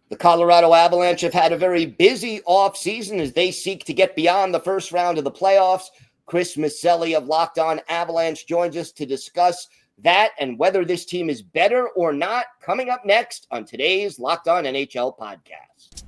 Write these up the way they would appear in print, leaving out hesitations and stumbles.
The Colorado Avalanche have had a very busy offseason as they seek to get beyond the first round of the playoffs. Chris Micieli of Locked On Avalanche joins us to discuss that and whether this team is better or not, coming up next on today's Locked On NHL podcast.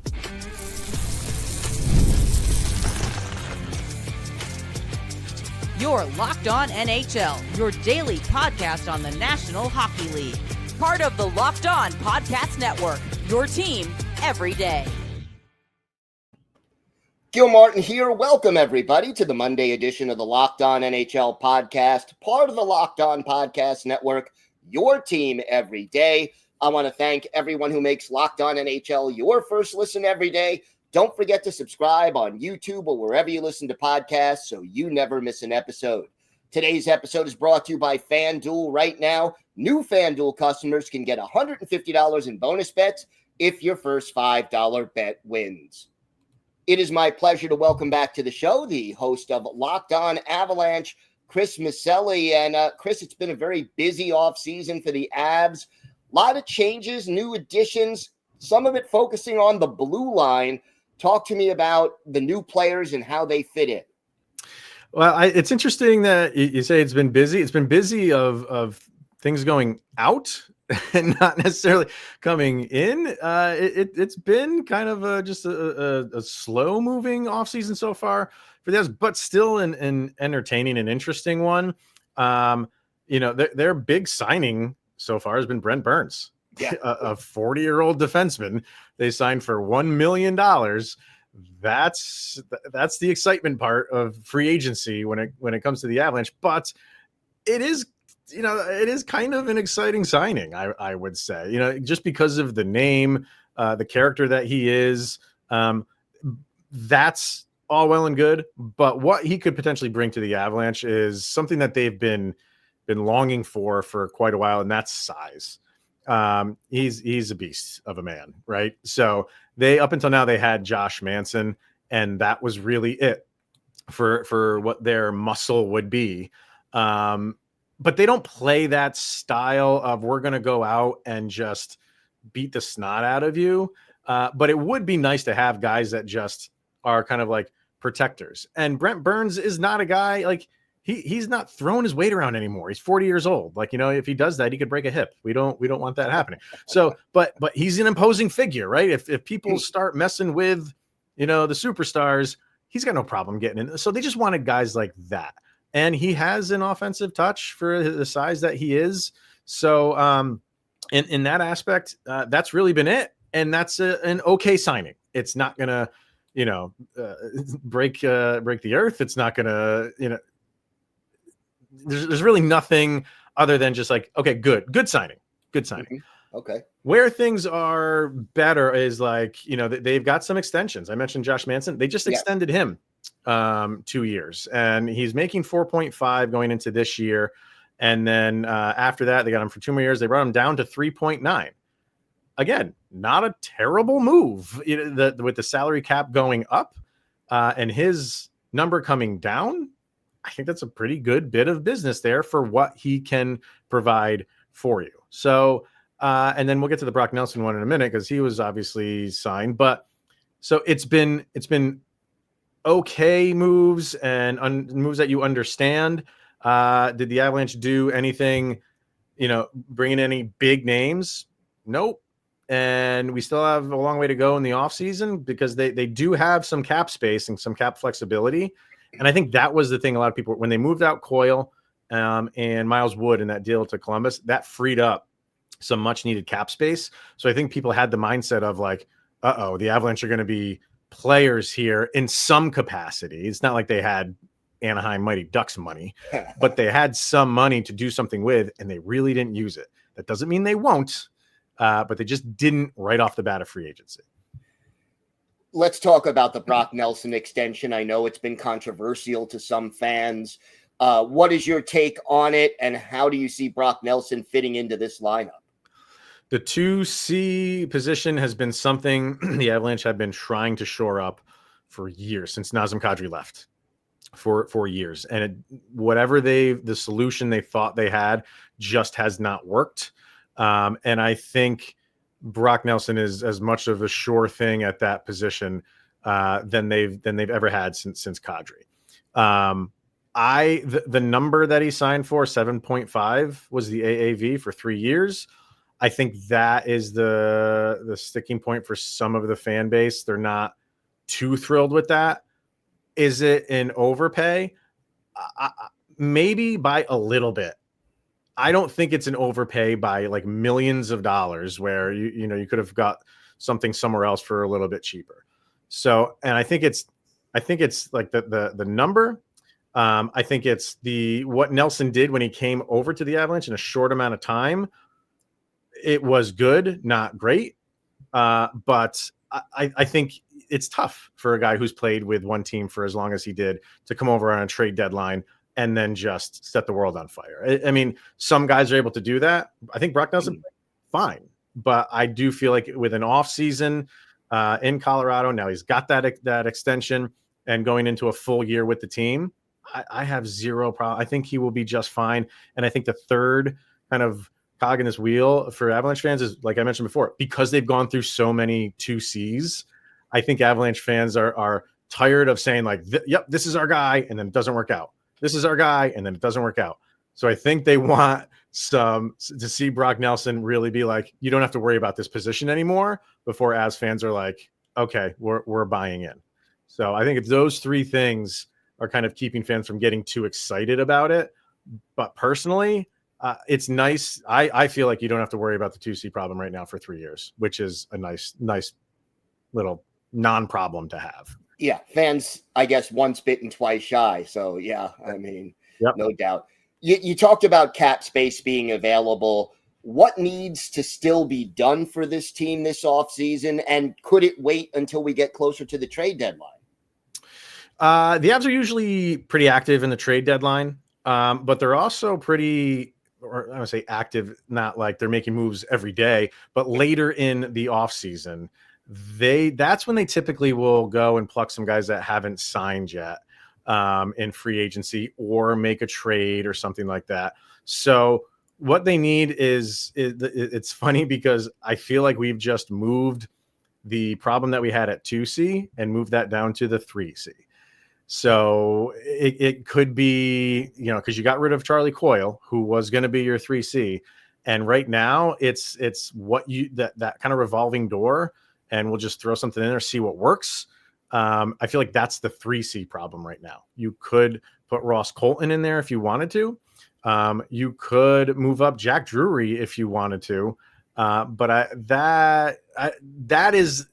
You're Locked On NHL, your daily podcast on the National Hockey League. Part of the Locked On Podcast Network, your team every day. Gil Martin here. Welcome, everybody, to the Monday edition of the Locked On NHL podcast, part of the Locked On Podcast Network, your team every day. I want to thank everyone who makes Locked On NHL your first listen every day. Don't forget to subscribe on YouTube or wherever you listen to podcasts so you never miss an episode. Today's episode is brought to you by FanDuel. Right now, new FanDuel customers can get $150 in bonus bets if your first $5 bet wins. It is my pleasure to welcome back to the show the host of Locked On Avalanche, Chris Micieli. And Chris, it's been a very busy offseason for the Avs. A lot of changes, new additions, some of it focusing on the blue line. Talk to me about the new players and how they fit in. Well, it's interesting that you say it's been busy. It's been busy of things going out and not necessarily coming in. It's been kind of just a slow moving offseason so far for this, but still an entertaining and interesting one. Their big signing so far has been Brent Burns, a 40-year-old defenseman. They signed for $1 million. That's the excitement part of free agency when it comes to the Avalanche, but it is kind of an exciting signing, I would say, just because of the name, the character that he is. That's all well and good, but what he could potentially bring to the Avalanche is something that they've been longing for quite a while, and that's size. He's a beast of a man, right? So up until now they had Josh Manson, and that was really it for what their muscle would be. But they don't play that style of we're going to go out and just beat the snot out of you. But it would be nice to have guys that just are kind of like protectors. And Brent Burns is not a guy like he's not throwing his weight around anymore. He's 40 years old. Like, if he does that, he could break a hip. We don't want that happening. So, but he's an imposing figure, right? If people start messing with, the superstars, he's got no problem getting in. So they just wanted guys like that. And he has an offensive touch for the size that he is. So in that aspect, that's really been it. And that's an okay signing. It's not going to, break the earth. It's not going to, there's really nothing other than just like, okay, good signing. Mm-hmm. Okay. Where things are better is like, they've got some extensions. I mentioned Josh Manson. They just extended him 2 years, and he's making 4.5 going into this year. And then after that, they got him for 2 more years. They brought him down to 3.9. Again, not a terrible move with the salary cap going up and his number coming down. I think that's a pretty good bit of business there for what he can provide for you. So, and then we'll get to the Brock Nelson one in a minute because he was obviously signed. But so it's been okay moves and moves that you understand. Did the Avalanche do anything, bring in any big names? Nope. And we still have a long way to go in the offseason because they do have some cap space and some cap flexibility. And I think that was the thing. A lot of people, when they moved out Coyle and Miles Wood in that deal to Columbus, that freed up some much needed cap space. So I think people had the mindset of like, the Avalanche are going to be players here in some capacity. It's not like they had Anaheim Mighty Ducks money, but they had some money to do something with, and they really didn't use it. That doesn't mean they won't, but they just didn't right off the bat of free agency. Let's talk about the Brock Nelson extension. I know it's been controversial to some fans. What is your take on it, and how do you see Brock Nelson fitting into this lineup? The 2C position has been something the Avalanche have been trying to shore up for years, since Nazem Kadri left for years. And whatever the solution they thought they had just has not worked. And I think Brock Nelson is as much of a sure thing at that position than they've ever had since Kadri. The number that he signed for, 7.5, was the AAV for 3 years. I think that is the sticking point for some of the fan base. They're not too thrilled with that. Is it an overpay? Maybe by a little bit. I don't think it's an overpay by like millions of dollars where you could have got something somewhere else for a little bit cheaper. So, and I think it's like the number. I think it's what Nelson did when he came over to the Avalanche in a short amount of time. It was good, not great. But I think it's tough for a guy who's played with one team for as long as he did to come over on a trade deadline and then just set the world on fire. I mean, some guys are able to do that. I think Brock Nelson, fine. But I do feel like with an offseason in Colorado, now he's got that extension and going into a full year with the team, I have zero problem. I think he will be just fine. And I think the third kind of cog in this wheel for Avalanche fans is, like I mentioned before, because they've gone through so many 2Cs. I think Avalanche fans are tired of saying like, yep, this is our guy, and then it doesn't work out. This is our guy, and then it doesn't work out. So I think they want to see Brock Nelson really be like, you don't have to worry about this position anymore, before Avs fans are like, okay, we're buying in. So I think if those three things are kind of keeping fans from getting too excited about it. But personally, it's nice. I feel like you don't have to worry about the 2C problem right now for 3 years, which is a nice little non-problem to have. Yeah, fans, I guess, once bitten, twice shy. So, yeah, I mean, Yep. No doubt. You talked about cap space being available. What needs to still be done for this team this offseason, and could it wait until we get closer to the trade deadline? The Avs are usually pretty active in the trade deadline, but they're also pretty, or I would say active, not like they're making moves every day, but later in the offseason. That's when they typically will go and pluck some guys that haven't signed yet in free agency, or make a trade or something like that. So what they need is it's funny because I feel like we've just moved the problem that we had at 2C and moved that down to the 3C. So it could be, because you got rid of Charlie Coyle, who was going to be your 3C. And right now it's what that kind of revolving door, and we'll just throw something in there, see what works. I feel like that's the 3C problem right now. You could put Ross Colton in there if you wanted to. You could move up Jack Drury if you wanted to. But that is,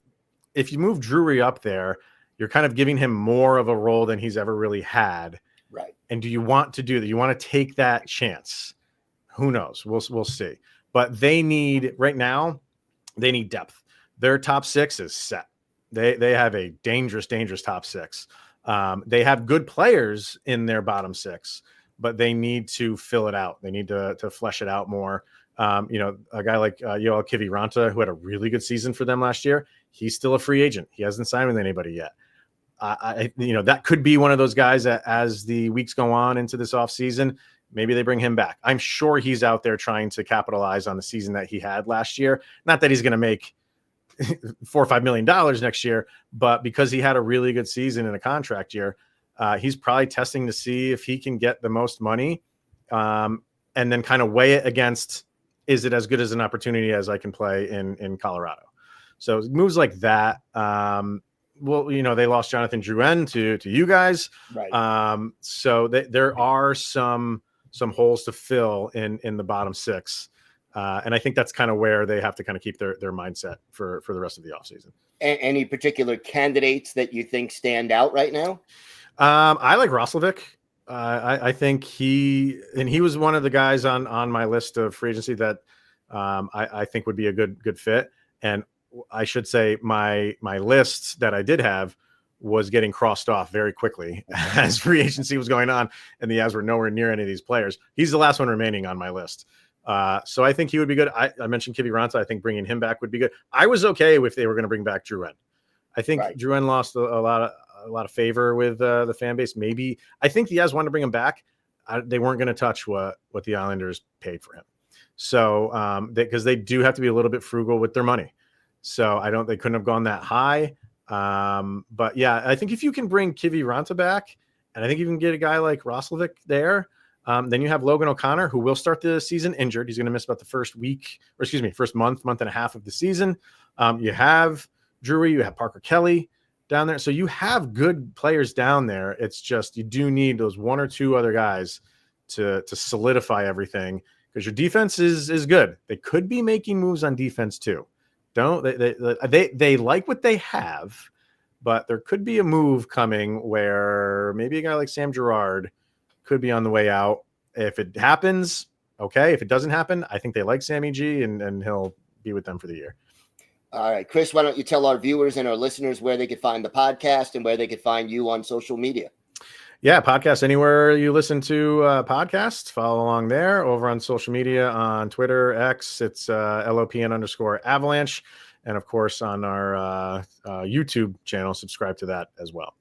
if you move Drury up there, you're kind of giving him more of a role than he's ever really had. Right. And do you want to do that? You want to take that chance? Who knows? We'll see. But they need, right now, they need depth. Their top six is set. They have a dangerous top six. They have good players in their bottom six, but they need to fill it out. They need to flesh it out more. A guy like Yoel Kiviranta, who had a really good season for them last year, he's still a free agent. He hasn't signed with anybody yet. That could be one of those guys that, as the weeks go on into this offseason, maybe they bring him back. I'm sure he's out there trying to capitalize on the season that he had last year. Not that he's going to make $4 or $5 million next year, but because he had a really good season in a contract year, he's probably testing to see if he can get the most money, and then kind of weigh it against, is it as good as an opportunity as I can play in Colorado? So moves like that. They lost Jonathan Drouin to you guys. Right. So there are some holes to fill in the bottom six. And I think that's kind of where they have to kind of keep their mindset for the rest of the offseason. Any particular candidates that you think stand out right now? I like Roslovic. I think he was one of the guys on my list of free agency that I think would be a good fit. And I should say my list that I did have was getting crossed off very quickly as free agency was going on, and the Avs were nowhere near any of these players. He's the last one remaining on my list. So I think he would be good. I mentioned Kiviranta. I think bringing him back would be good. I was okay if they were going to bring back Drouin. I think Drouin lost a lot of favor with the fan base. Maybe I think the Avs wanted to bring him back. They weren't going to touch what the Islanders paid for him. So because they do have to be a little bit frugal with their money. So they couldn't have gone that high. But yeah, I think if you can bring Kiviranta back, and I think you can get a guy like Roslovic there, then you have Logan O'Connor, who will start the season injured. He's going to miss about the first month and a half of the season. You have Drury, you have Parker Kelly down there. So you have good players down there. It's just you do need those one or two other guys to solidify everything, because your defense is good. They could be making moves on defense too. They like what they have, but there could be a move coming where maybe a guy like Sam Girard could be on the way out. If it happens, okay. If it doesn't happen, I think they like Sammy G, and he'll be with them for the year. All right, Chris, why don't you tell our viewers and our listeners where they could find the podcast and where they could find you on social media? Yeah, podcast anywhere you listen to podcasts. Follow along there. Over on social media, on Twitter, X, it's LOPN_Avalanche. And of course, on our YouTube channel, subscribe to that as well.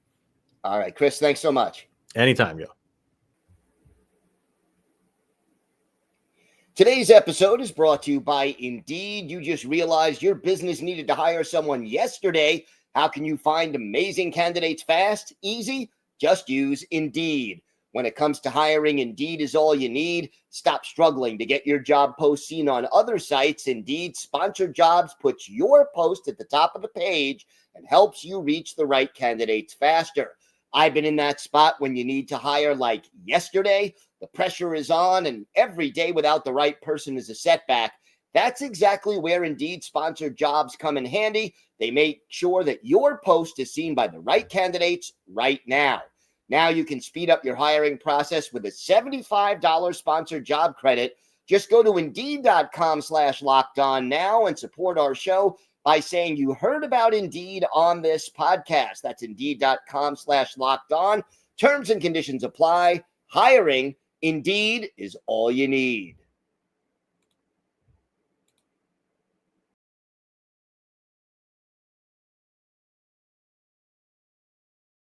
All right, Chris, thanks so much. Anytime, Gil. Today's episode is brought to you by Indeed. You just realized your business needed to hire someone yesterday. How can you find amazing candidates fast? Easy. Just use Indeed. When it comes to hiring, Indeed is all you need. Stop struggling to get your job post seen on other sites. Indeed Sponsored Jobs puts your post at the top of the page and helps you reach the right candidates faster. I've been in that spot when you need to hire like yesterday. The pressure is on, and every day without the right person is a setback. That's exactly where Indeed Sponsored Jobs come in handy. They make sure that your post is seen by the right candidates right now. Now you can speed up your hiring process with a $75 sponsored job credit. Just go to Indeed.com/lockedon now and support our show by saying you heard about Indeed on this podcast. That's Indeed.com/lockedon. Terms and conditions apply. Hiring, Indeed is all you need.